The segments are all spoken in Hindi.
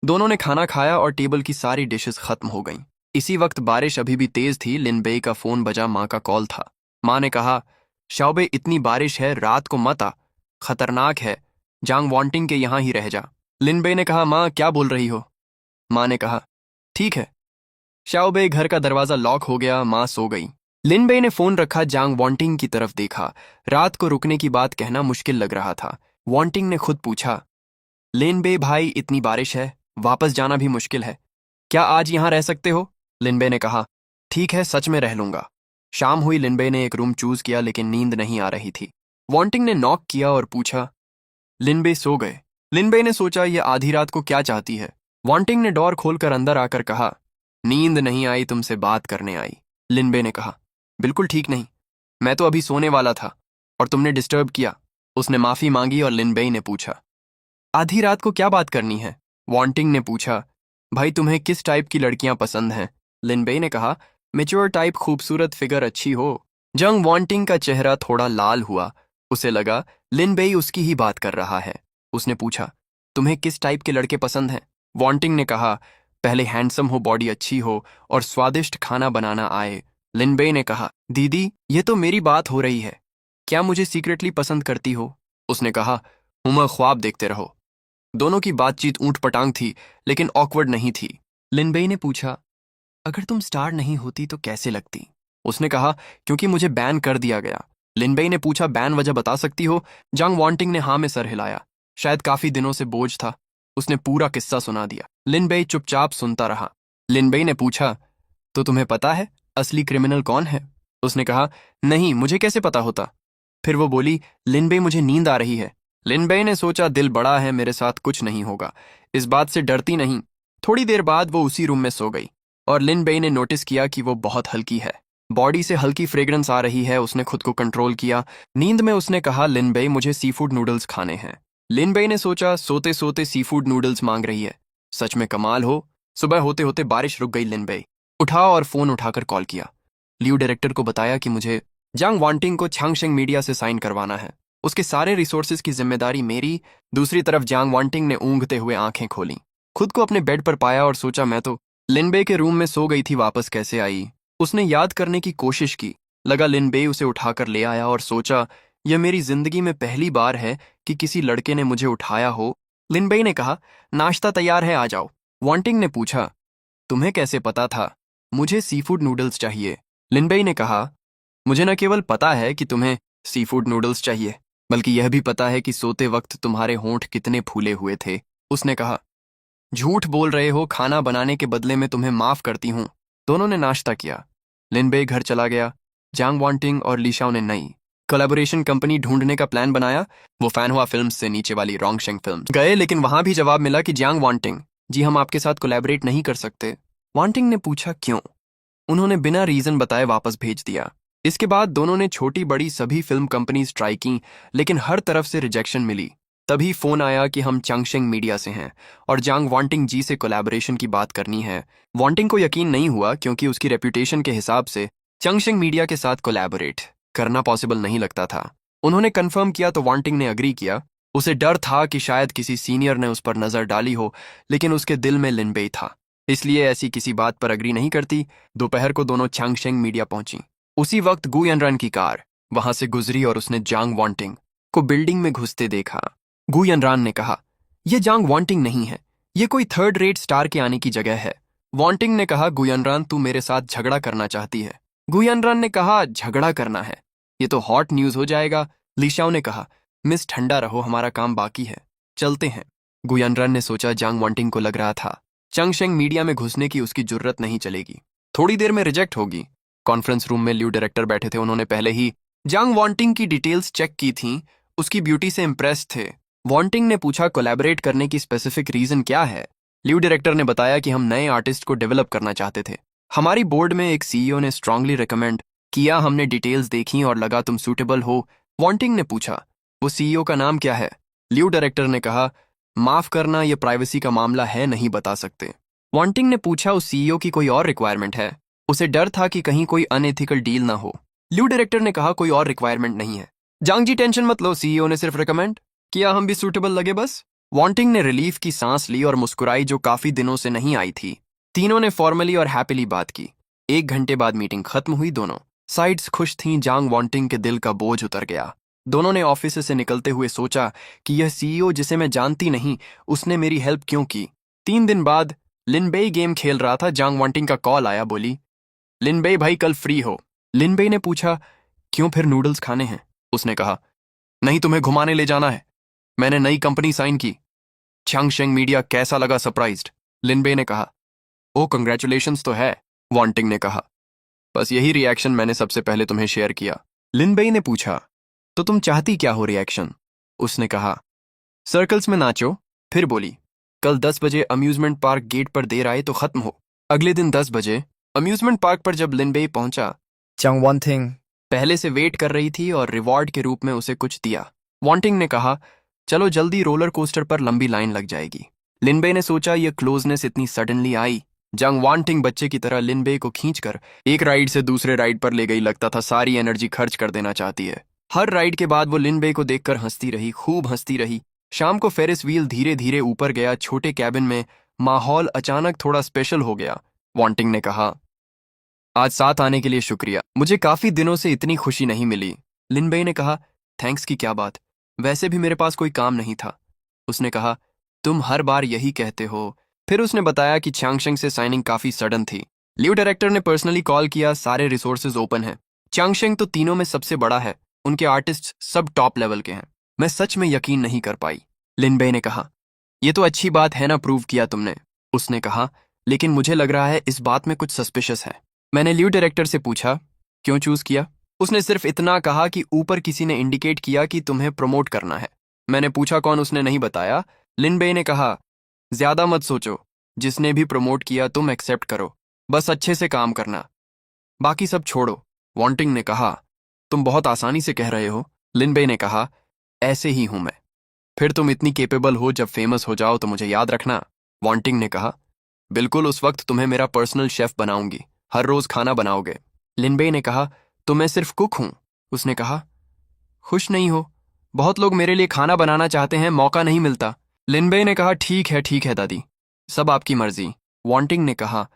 दोनों ने खाना खाया और टेबल की सारी डिशेस खत्म हो गईं। इसी वक्त बारिश अभी भी तेज थी। लिनबेई का फोन बजा, माँ का कॉल था। माँ ने कहा, शाओबे इतनी बारिश है, रात को मत आ, खतरनाक है, जांग वांटिंग के यहाँ ही रह जा। लिनबेई ने कहा, माँ क्या बोल रही हो? माँ ने कहा, ठीक है। शाओबे घर का दरवाजा लॉक हो गया, माँ सो गई। लिनबेई ने फोन रखा, जांग वांटिंग की तरफ देखा। रात को रुकने की बात कहना मुश्किल लग रहा था। वांटिंग ने खुद पूछा, लिनबे भाई इतनी बारिश है, वापस जाना भी मुश्किल है, क्या आज यहां रह सकते हो? लिनबे ने कहा, ठीक है, सच में रह लूंगा। शाम हुई। लिनबे ने एक रूम चूज किया लेकिन नींद नहीं आ रही थी। वांटिंग ने नॉक किया और पूछा, लिनबे सो गए? लिनबे ने सोचा, ये आधी रात को क्या चाहती है। वांटिंग ने डोर खोलकर अंदर आकर कहा, नींद नहीं आई, तुमसे बात करने आई। लिनबे ने कहा, बिल्कुल ठीक नहीं, मैं तो अभी सोने वाला था और तुमने डिस्टर्ब किया। उसने माफी मांगी और लिनबे ने पूछा, आधी रात को क्या बात करनी है? वांटिंग ने पूछा, भाई तुम्हें किस टाइप की लड़कियां पसंद हैं? लिनबे ने कहा, मेच्योर टाइप, खूबसूरत, फिगर अच्छी हो। जंग वांटिंग का चेहरा थोड़ा लाल हुआ। उसे लगा लिनबे उसकी ही बात कर रहा है। उसने पूछा, तुम्हें किस टाइप के लड़के पसंद हैं? वांटिंग ने कहा, पहले हैंडसम हो, बॉडी अच्छी हो और स्वादिष्ट खाना बनाना आए। लिनबे ने कहा, दीदी ये तो मेरी बात हो रही है, क्या मुझे सीक्रेटली पसंद करती हो? उसने कहा, उम्र ख्वाब देखते रहो। दोनों की बातचीत ऊंट पटांग थी लेकिन ऑकवर्ड नहीं थी। लिनबेई ने पूछा, अगर तुम स्टार नहीं होती तो कैसे लगती? उसने कहा, क्योंकि मुझे बैन कर दिया गया। लिनबेई ने पूछा, बैन वजह बता सकती हो? जंग वांटिंग ने हाँ में सर हिलाया। शायद काफी दिनों से बोझ था। उसने पूरा किस्सा सुना दिया। लिनबेई चुपचाप सुनता रहा। लिनबेई ने पूछा, तो तुम्हें पता है असली क्रिमिनल कौन है? उसने कहा, नहीं, मुझे कैसे पता होता? फिर वो बोली, लिनबेई मुझे नींद आ रही है। लिनबेई ने सोचा, दिल बड़ा है, मेरे साथ कुछ नहीं होगा, इस बात से डरती नहीं। थोड़ी देर बाद वो उसी रूम में सो गई और लिनबेई ने नोटिस किया कि वो बहुत हल्की है। बॉडी से हल्की फ्रेग्रेंस आ रही है। उसने खुद को कंट्रोल किया। नींद में उसने कहा, लिनबेई मुझे सीफूड नूडल्स खाने हैं। लिनबेई ने सोचा, सोते सोते सीफूड नूडल्स मांग रही है, सच में कमाल हो। सुबह होते होते बारिश रुक गई। लिनबेई उठा और फोन उठाकर कॉल किया। लियो डायरेक्टर को बताया कि मुझे जांग वांटिंग को छांगशेंग मीडिया से साइन करवाना है, उसके सारे रिसोर्सेज की जिम्मेदारी मेरी। दूसरी तरफ जांग वांटिंग ने ऊँघते हुए आंखें खोली। खुद को अपने बेड पर पाया और सोचा, मैं तो लिनबे के रूम में सो गई थी, वापस कैसे आई? उसने याद करने की कोशिश की। लगा लिनबे उसे उठाकर ले आया और सोचा, यह मेरी जिंदगी में पहली बार है कि किसी लड़के ने मुझे उठाया हो। लिनबे ने कहा, नाश्ता तैयार है, आ जाओ। वांटिंग ने पूछा, तुम्हें कैसे पता था मुझे सीफूड नूडल्स चाहिए? लिनबे ने कहा, मुझे न केवल पता है कि तुम्हें सीफूड नूडल्स चाहिए, बल्कि यह भी पता है कि सोते वक्त तुम्हारे होंठ कितने फूले हुए थे। उसने कहा, झूठ बोल रहे हो, खाना बनाने के बदले में तुम्हें माफ करती हूँ। दोनों ने नाश्ता किया। लिनबे घर चला गया। जांग वांटिंग और लीशाओ ने नई कोलैबोरेशन कंपनी ढूंढने का प्लान बनाया। वो फैन हुआ फिल्म्स से नीचे वाली रोंगशेंग फिल्म्स गए, लेकिन वहां भी जवाब मिला कि जांग वांटिंग, जी हम आपके साथ कोलैबोरेट नहीं कर सकते। वांटिंग ने पूछा, क्यों? उन्होंने बिना रीजन बताए वापस भेज दिया। इसके बाद दोनों ने छोटी बड़ी सभी फिल्म कंपनीज ट्राई की, लेकिन हर तरफ से रिजेक्शन मिली। तभी फोन आया कि हम चंगशेंग मीडिया से हैं और जांग वांटिंग जी से कोलैबोरेशन की बात करनी है। वांटिंग को यकीन नहीं हुआ क्योंकि उसकी रेप्यूटेशन के हिसाब से चंगशेंग मीडिया के साथ कोलैबोरेट करना पॉसिबल नहीं लगता था। उन्होंने कंफर्म किया तो वांटिंग ने अग्री किया। उसे डर था कि शायद किसी सीनियर ने उस पर नजर डाली हो, लेकिन उसके दिल में लिनबे था, इसलिए ऐसी किसी बात पर अग्री नहीं करती। दोपहर को दोनों चंगशेंग मीडिया पहुंची। उसी वक्त गु यनरन की कार वहां से गुजरी और उसने जांग वांटिंग को बिल्डिंग में घुसते देखा। गु यनरान ने कहा, यह जांग वांटिंग नहीं है, यह कोई थर्ड रेट स्टार के आने की जगह है। वांटिंग ने कहा, गु यनरान तू मेरे साथ झगड़ा करना चाहती है? गु यनरान ने कहा, झगड़ा करना है, ये तो हॉट न्यूज हो जाएगा। लीशाओ ने कहा, मिस ठंडा रहो, हमारा काम बाकी है, चलते हैं। गु यनरान ने सोचा, जांग वांटिंग को लग रहा था चंगशेंग मीडिया में घुसने की उसकी जुर्रत नहीं चलेगी, थोड़ी देर में रिजेक्ट होगी। कॉन्फ्रेंस रूम में लियो डायरेक्टर बैठे थे। उन्होंने पहले ही जांग वांटिंग की डिटेल्स चेक की थीं, उसकी ब्यूटी से इम्प्रेस थे। वांटिंग ने पूछा, कोलैबोरेट करने की स्पेसिफिक रीजन क्या है? लियो डायरेक्टर ने बताया कि हम नए आर्टिस्ट को डेवलप करना चाहते थे। हमारी बोर्ड में एक सीईओ ने स्ट्रांगली रिकमेंड किया, हमने डिटेल्स देखी और लगा तुम सूटेबल हो। वांटिंग ने पूछा, वो सीईओ का नाम क्या है? लियो डायरेक्टर ने कहा, माफ करना, यह प्राइवेसी का मामला है, नहीं बता सकते। वांटिंग ने पूछा, उस सीईओ की कोई और रिक्वायरमेंट है? उसे डर था कि कहीं कोई अनएथिकल डील ना हो। लियो डायरेक्टर ने कहा, कोई और रिक्वायरमेंट नहीं है। जांग जी टेंशन मत लो, सीईओ ने सिर्फ रिकमेंड किया, हम भी सूटेबल लगे बस। वांटिंग ने रिलीफ की सांस ली और मुस्कुराई, जो काफी दिनों से नहीं आई थी। तीनों ने फॉर्मली और हैप्पीली बात की। 1 घंटे बाद मीटिंग खत्म हुई। दोनों साइड्स खुश थीं। जांग वांटिंग के दिल का बोझ उतर गया। दोनों ने ऑफिस से निकलते हुए सोचा कि यह सीईओ जिसे मैं जानती नहीं, उसने मेरी हेल्प क्यों की। 3 दिन बाद लिनबेई गेम खेल रहा था। जांग वांटिंग का कॉल आया। बोली, लिनबेई भाई कल फ्री हो? लिनबेई ने पूछा, क्यों, फिर नूडल्स खाने हैं? उसने कहा, नहीं, तुम्हें घुमाने ले जाना है। मैंने नई कंपनी साइन की। चैंगशेंग मीडिया कैसा लगा? सरप्राइज्ड, लिनबेई ने कहा। ओ कंग्रेचुलेशंस तो है, वांटिंग ने कहा। बस यही रिएक्शन मैंने सबसे पहले तुम्हें शेयर किया। लिनबेई ने पूछा, तो तुम चाहती क्या हो रिएक्शन? उसने कहा, सर्कल्स में नाचो। फिर बोली, कल 10 बजे अम्यूजमेंट पार्क गेट पर देर आए तो खत्म हो। अगले दिन 10 बजे अम्यूजमेंट पार्क पर जब लिनबेई पहुंचा, चांग वांटिंग पहले से वेट कर रही थी और रिवॉर्ड के रूप में उसे कुछ दिया। वांटिंग ने कहा, चलो जल्दी, रोलर कोस्टर पर लंबी लाइन लग जाएगी। लिनबे ने सोचा यह क्लोजनेस इतनी सडनली आई। जंग वांटिंग बच्चे की तरह लिनबे को खींचकर एक राइड से दूसरे राइड पर ले गई। लगता था सारी एनर्जी खर्च कर देना चाहती है। हर राइड के बाद वो लिनबे को देखकर हंसती रही, खूब हंसती रही। शाम को फेरिस व्हील धीरे धीरे ऊपर गया। छोटे कैबिन में माहौल अचानक थोड़ा स्पेशल हो गया। वांटिंग ने कहा, आज साथ आने के लिए शुक्रिया, मुझे काफी दिनों से इतनी खुशी नहीं मिली। लिनबे ने कहा, थैंक्स की क्या बात, वैसे भी मेरे पास कोई काम नहीं था। उसने कहा, तुम हर बार यही कहते हो। फिर उसने बताया कि चैंगशेंग से साइनिंग काफी सडन थी। लिव डायरेक्टर ने पर्सनली कॉल किया। सारे रिसोर्सेज ओपन हैं। चैंगशेंग तो तीनों में सबसे बड़ा है। उनके आर्टिस्ट सब टॉप लेवल के हैं। मैं सच में यकीन नहीं कर पाई। लिनबे ने कहा, यह तो अच्छी बात है ना, प्रूव किया तुमने। उसने कहा, लेकिन मुझे लग रहा है इस बात में कुछ सस्पिशियस है। मैंने लिव डायरेक्टर से पूछा, क्यों चूज किया? उसने सिर्फ इतना कहा कि ऊपर किसी ने इंडिकेट किया कि तुम्हें प्रमोट करना है। मैंने पूछा कौन, उसने नहीं बताया। लिनबे ने कहा, ज्यादा मत सोचो, जिसने भी प्रमोट किया तुम एक्सेप्ट करो, बस अच्छे से काम करना, बाकी सब छोड़ो। वांटिंग ने कहा, तुम बहुत आसानी से कह रहे हो। लिनबे ने कहा, ऐसे ही हूं मैं। फिर तुम इतनी केपेबल हो, जब फेमस हो जाओ तो मुझे याद रखना। वांटिंग ने कहा, बिल्कुल, उस वक्त तुम्हें मेरा पर्सनल शेफ बनाऊंगी, हर रोज खाना बनाओगे। लिनबे ने कहा, तो मैं सिर्फ कुक हूं। उसने कहा, खुश नहीं हो? बहुत लोग मेरे लिए खाना बनाना चाहते हैं, मौका नहीं मिलता। लिनबे ने कहा, ठीक है दादी, सब आपकी मर्जी। वांटिंग ने कहा,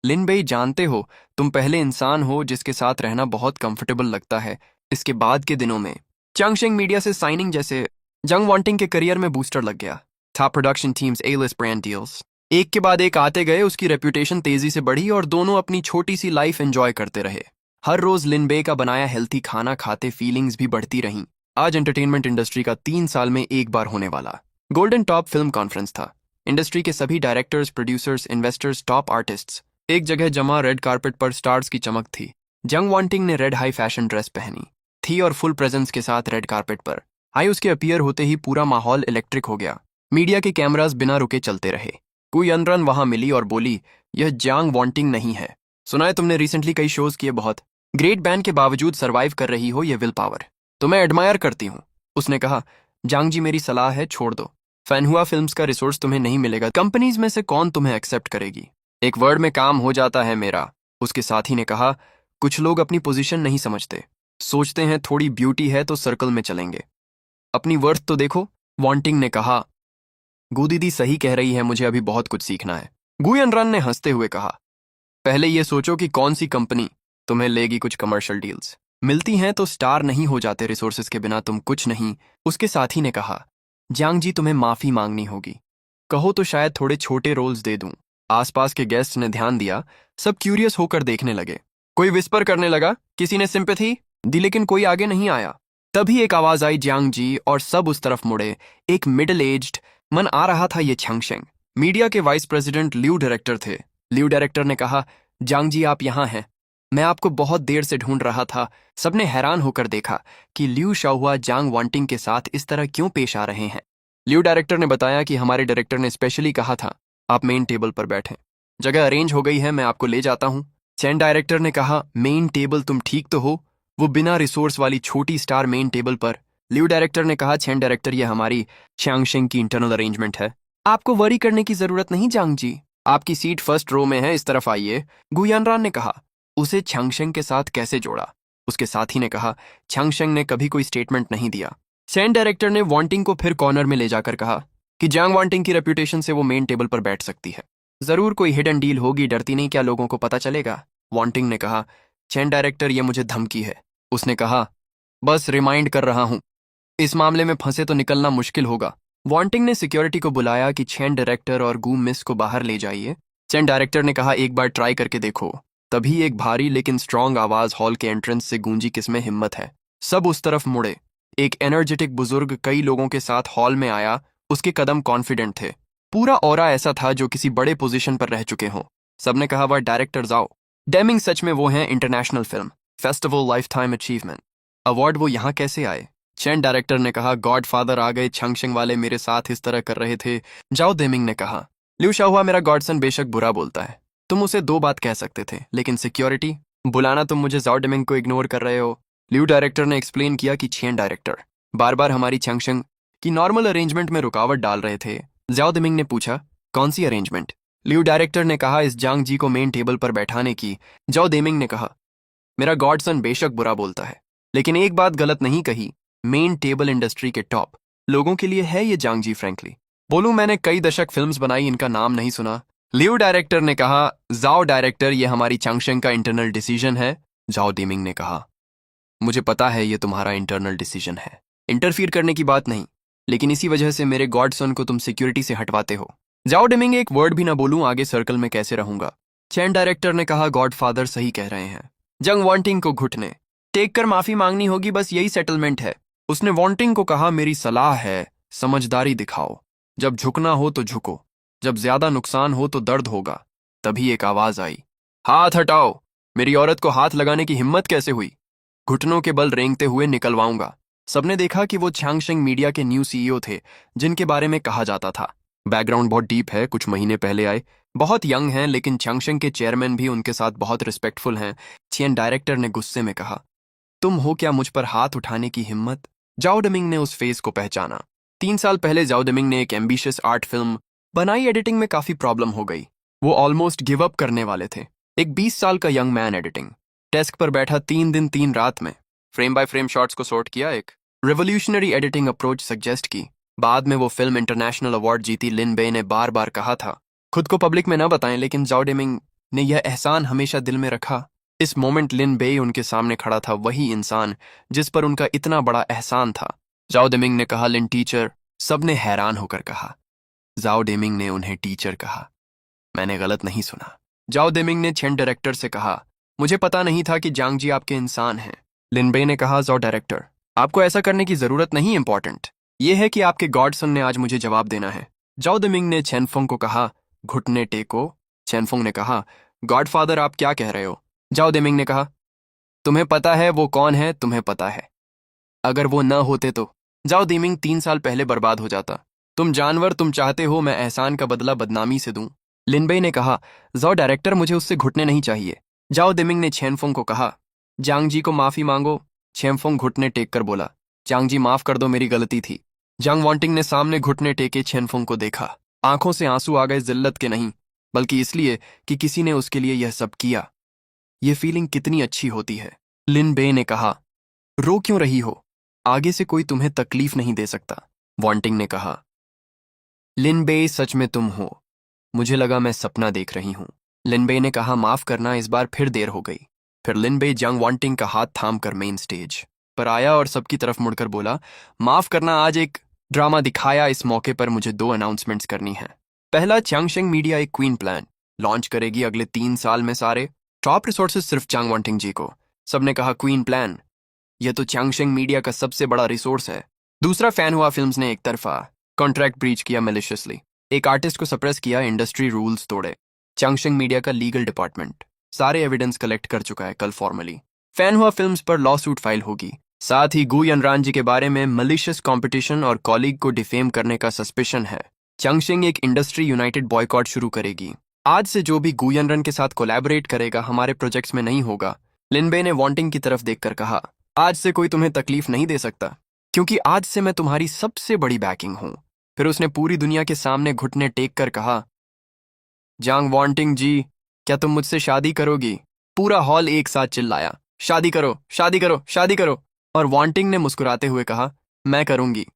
लिनबे, जानते हो तुम पहले इंसान हो जिसके साथ रहना बहुत कंफर्टेबल लगता है। इसके बाद के दिनों में चैंगशेंग मीडिया से साइनिंग जैसे जंग वांटिंग के करियर में बूस्टर लग गया था। Production teams, A-list brand deals एक के बाद एक आते गए। उसकी रेप्यूटेशन तेजी से बढ़ी और दोनों अपनी छोटी सी लाइफ एंजॉय करते रहे। हर रोज लिनबे का बनाया हेल्थी खाना खाते फीलिंग्स भी बढ़ती रहीं। आज एंटरटेनमेंट इंडस्ट्री का 3 साल में एक बार होने वाला गोल्डन टॉप फिल्म कॉन्फ्रेंस था। इंडस्ट्री के सभी directors, producers, investors, top artists एक जगह जमा। रेड कार्पेट पर स्टार्स की चमक थी। जंग वांटिंग ने रेड हाई फैशन ड्रेस पहनी थी और फुल प्रेजेंस के साथ रेड कार्पेट पर आई। उसके अपीयर होते ही पूरा माहौल इलेक्ट्रिक हो गया। मीडिया के कैमरास बिना रुके चलते रहे। कोई अनरन वहां मिली और बोली, यह जांग वांटिंग नहीं है। सुना है तुमने रिसेंटली कई शोज किए, बहुत ग्रेट बैंड के बावजूद सरवाइव कर रही हो, यह विल पावर तो मैं एडमायर करती हूँ। उसने कहा, जांग जी, मेरी सलाह है, छोड़ दो। फैनहुआ फिल्म्स का रिसोर्स तुम्हें नहीं मिलेगा। कंपनीज में से कौन तुम्हें एक्सेप्ट करेगी? एक वर्ड में काम हो जाता है मेरा। उसके साथी ने कहा, कुछ लोग अपनी पोजीशन नहीं समझते, सोचते हैं थोड़ी ब्यूटी है तो सर्कल में चलेंगे, अपनी वर्थ तो देखो। वांटिंग ने कहा, गू दीदी सही कह रही है, मुझे अभी बहुत कुछ सीखना है। गुयनरन ने हंसते हुए कहा, पहले ये सोचो कि कौन सी कंपनी तुम्हें लेगी। कुछ कमर्शियल डील्स मिलती हैं तो स्टार नहीं हो जाते, रिसोर्सेज के बिना तुम कुछ नहीं। उसके साथी ने कहा, जांग जी, तुम्हें माफी मांगनी होगी। कहो तो शायद थोड़े छोटे रोल्स दे दूं। आसपास के गेस्ट ने ध्यान दिया। सब क्यूरियस होकर देखने लगे। कोई विस्पर करने लगा, किसी ने सिंपैथी दी, लेकिन कोई आगे नहीं आया। तभी एक आवाज आई, जांग जी, और सब उस तरफ मुड़े। एक मिडिल एज्ड मन आ रहा था, ये चैंगशेंग मीडिया के वाइस प्रेसिडेंट लिव डायरेक्टर थे। लिव डायरेक्टर ने कहा, जांग जी, आप यहाँ हैं, मैं आपको बहुत देर से ढूंढ रहा था। सबने हैरान होकर देखा कि लिव शाओहुआ जांग वांटिंग के साथ इस तरह क्यों पेश आ रहे हैं। लिव डायरेक्टर ने बताया कि हमारे डायरेक्टर ने स्पेशली कहा था आप मेन टेबल पर बैठें, जगह अरेंज हो गई है, मैं आपको ले जाता हूं। चैन डायरेक्टर ने कहा, मेन टेबल, तुम ठीक तो हो? वो बिना रिसोर्स वाली छोटी स्टार मेन टेबल पर। लिव डायरेक्टर ने कहा, चैन डायरेक्टर, ये हमारी चैंगशेंग की इंटरनल अरेंजमेंट है, आपको वरी करने की जरूरत नहीं जांग जी, आपकी सीट फर्स्ट रो में है, इस तरफ आइए। गुयानरान ने कहा, उसे चैंगशेंग के साथ कैसे जोड़ा? उसके साथी ने कहा, चैंगशेंग ने कभी कोई स्टेटमेंट नहीं दिया। चैन डायरेक्टर ने वांटिंग को फिर कॉर्नर में ले जाकर कहा, कि जांग वांटिंग की रेपुटेशन से वो मेन टेबल पर बैठ सकती है। जरूर कोई हिडन डील होगी, डरती नहीं क्या लोगों को पता चलेगा? वांटिंग ने कहा। चैन डायरेक्टर, ये मुझे धमकी है। उसने कहा, बस रिमाइंड कर रहा हूं, इस मामले में फंसे तो निकलना मुश्किल होगा। वांटिंग ने सिक्योरिटी को बुलाया कि चैन डायरेक्टर और गूम मिस को बाहर ले जाइए। चैन डायरेक्टर ने कहा, एक बार ट्राई करके देखो। तभी एक भारी लेकिन स्ट्रांग आवाज हॉल के एंट्रेंस से गूंजी, किसमें हिम्मत है? सब उस तरफ मुड़े। एक एनर्जेटिक बुजुर्ग कई लोगों के साथ हॉल में आया। उसके कदम कॉन्फिडेंट थे। पूरा ऑरा ऐसा था जो किसी बड़े पोजीशन पर रह चुके हों। सबने कहा, वह डायरेक्टर जाओ डेमिंग, सच में वो हैं। International film festival life time achievement award, वो यहाँ कैसे आए? चैन डायरेक्टर ने कहा, गॉड फादर आ गए। छंगशिंग वाले मेरे साथ इस तरह कर रहे थे। जाओ देमिंग ने कहा। लिu शाहुआ, मेरा गॉडसन बेशक बुरा बोलता है। तुम उसे दो बात कह सकते थे, लेकिन सिक्योरिटी बुलाना, तुम मुझे जाओ डेमिंग को इग्नोर कर रहे हो। लिu डायरेक्टर ने एक्सप्लेन किया कि चैन डायरेक्टर बार बार हमारी छंगशिंग की नॉर्मल अरेंजमेंट में रुकावट डाल रहे थे। जाओ देमिंग ने पूछा, कौन सी अरेंजमेंट? लिu डायरेक्टर ने कहा, इस जांग जी को मेन टेबल पर बैठाने की। जाओ देमिंग ने कहा, मेरा गॉडसन बेशक बुरा बोलता है, लेकिन एक बात गलत नहीं कही। मेन टेबल इंडस्ट्री के टॉप लोगों के लिए है ये जांग जी। फ्रैंकली बोलूं, मैंने कई दशक फिल्म्स बनाई, इनका नाम नहीं सुना। लिu डायरेक्टर ने कहा, जाओ डायरेक्टर, ये हमारी चंगशंग का इंटरनल डिसीजन है। जाओ देमिंग ने कहा, मुझे पता है ये तुम्हारा इंटरनल डिसीजन है, इंटरफियर करने की बात नहीं, लेकिन इसी वजह से मेरे गॉडसन को तुम सिक्योरिटी से हटवाते हो। जाओ डेमिंग, एक वर्ड भी ना बोलूं, आगे सर्कल में कैसे रहूंगा? चैन डायरेक्टर ने कहा, गॉड फादर सही कह रहे हैं। जंग वांटिंग को घुटने टेक कर माफी मांगनी होगी, बस यही सेटलमेंट है। उसने वांटिंग को कहा, मेरी सलाह है, समझदारी दिखाओ। जब झुकना हो तो झुको, जब ज्यादा नुकसान हो तो दर्द होगा। तभी एक आवाज आई, हाथ हटाओ। मेरी औरत को हाथ लगाने की हिम्मत कैसे हुई? घुटनों के बल रेंगते हुए निकलवाऊंगा। सबने देखा कि वो छांगशेंग मीडिया के न्यू सीईओ थे, जिनके बारे में कहा जाता था बैकग्राउंड बहुत डीप है, कुछ महीने पहले आए, बहुत यंग हैं, लेकिन छांगशेंग के चेयरमैन भी उनके साथ बहुत रिस्पेक्टफुल हैं। चेन डायरेक्टर ने गुस्से में कहा, तुम हो क्या मुझ पर हाथ उठाने की हिम्मत? जाओ डेमिंग ने उस फेस को पहचाना। 3 साल पहले जाओ डेमिंग ने एक एम्बिशियस आर्ट फिल्म बनाई, एडिटिंग में काफी प्रॉब्लम हो गई। वो ऑलमोस्ट गिव अप करने वाले थे। एक 20 साल का यंग मैन एडिटिंग डेस्क पर बैठा 3 दिन 3 रात में फ्रेम बाय फ्रेम शॉट्स को सॉर्ट किया, एक रिवोल्यूशनरी एडिटिंग अप्रोच सजेस्ट की। बाद में वो फिल्म इंटरनेशनल अवार्ड जीती। लिन बे ने बार बार कहा था, खुद को पब्लिक में न बताएं, लेकिन जाओ डेमिंग ने यह एहसान हमेशा दिल में रखा। इस मोमेंट लिन बे उनके सामने खड़ा था, वही इंसान जिस पर उनका इतना बड़ा एहसान था। जाओ डेमिंग ने कहा, लिन टीचर। सबने हैरान होकर कहा। जाओ डेमिंग ने उन्हें टीचर कहा। मैंने गलत नहीं सुना। जाओ डेमिंग ने चेन डायरेक्टर से कहा, मुझे पता नहीं था कि जांग जी आपके इंसान हैं। लिन बे ने कहा, जाओ डायरेक्टर, आपको ऐसा करने की जरूरत नहीं, इंपॉर्टेंट यह है कि आपके गॉडसन ने आज मुझे जवाब देना है। जाओ डेमिंग ने चेनफोंग को कहा, घुटने टेको। चेनफोंग ने कहा, गॉडफादर आप क्या कह रहे हो? जाओ डेमिंग ने कहा, तुम्हें पता है वो कौन है, तुम्हें पता है। अगर वो न होते तो जाओ डेमिंग 3 साल पहले बर्बाद हो जाता। तुम जानवर, तुम चाहते हो मैं एहसान का बदला बदनामी से दूं। लिनबे ने कहा, जाओ डायरेक्टर, मुझे उससे घुटने नहीं चाहिए। जाओ डेमिंग ने चेनफोंग को कहा, जांग जी को माफी मांगो। चेनफोंग घुटने टेक कर बोला, जांग जी माफ कर दो, मेरी गलती थी। जांग वांटिंग ने सामने घुटने टेके चेनफोंग को देखा। आंखों से आंसू आ गए, जिल्लत के नहीं, बल्कि इसलिए कि किसी ने उसके लिए यह सब किया। ये फीलिंग कितनी अच्छी होती है। लिन बे ने कहा, रो क्यों रही हो? आगे से कोई तुम्हें तकलीफ नहीं दे सकता। वांटिंग ने कहा, लिन बे सच में तुम हो, मुझे लगा मैं सपना देख रही हूं। लिन बे ने कहा, माफ करना, इस बार फिर देर हो गई। फिर लिन बे जांग वांटिंग का हाथ थाम कर मेन स्टेज पर आया और सबकी तरफ मुड़कर बोला, माफ करना, आज एक ड्रामा दिखाया। इस मौके पर मुझे 2 अनाउंसमेंट्स करनी है। पहला, चांगशेंग मीडिया एक क्वीन प्लान लॉन्च करेगी अगले 3 साल में, सारे टॉप रिसोर्सेज सिर्फ चांग वांटिंग जी को। सबने कहा, क्वीन प्लान? यह तो चांगशेंग मीडिया का सबसे बड़ा रिसोर्स है। दूसरा, फैन हुआ फिल्म्स ने एक तरफा कॉन्ट्रैक्ट ब्रीच किया, मैलिशियसली एक आर्टिस्ट को सप्रेस किया, इंडस्ट्री रूल्स तोड़े। चांगशेंग मीडिया का लीगल डिपार्टमेंट सारे एविडेंस कलेक्ट कर चुका है। कल फॉर्मली फैन हुआ फिल्म्स पर लॉ सूट फाइल होगी। साथ ही गु यनरान जी के बारे में मलिशियस कंपटीशन और कॉलीग को डिफेम करने का सस्पेशन है। चांगशेंग एक इंडस्ट्री यूनाइटेड बॉयकॉट शुरू करेगी। आज से जो भी गु यनरन के साथ कोलैबोरेट करेगा हमारे प्रोजेक्ट्स में नहीं होगा। लिनबे ने वांटिंग की तरफ देखकर कहा, आज से कोई तुम्हें तकलीफ नहीं दे सकता, क्योंकि आज से मैं तुम्हारी सबसे बड़ी बैकिंग हूं। फिर उसने पूरी दुनिया के सामने घुटने टेक कर कहा, जांग वांटिंग जी, क्या तुम मुझसे शादी करोगी? पूरा हॉल एक साथ चिल्लाया, शादी करो, शादी करो, शादी करो। और वांटिंग ने मुस्कुराते हुए कहा, मैं करूंगी।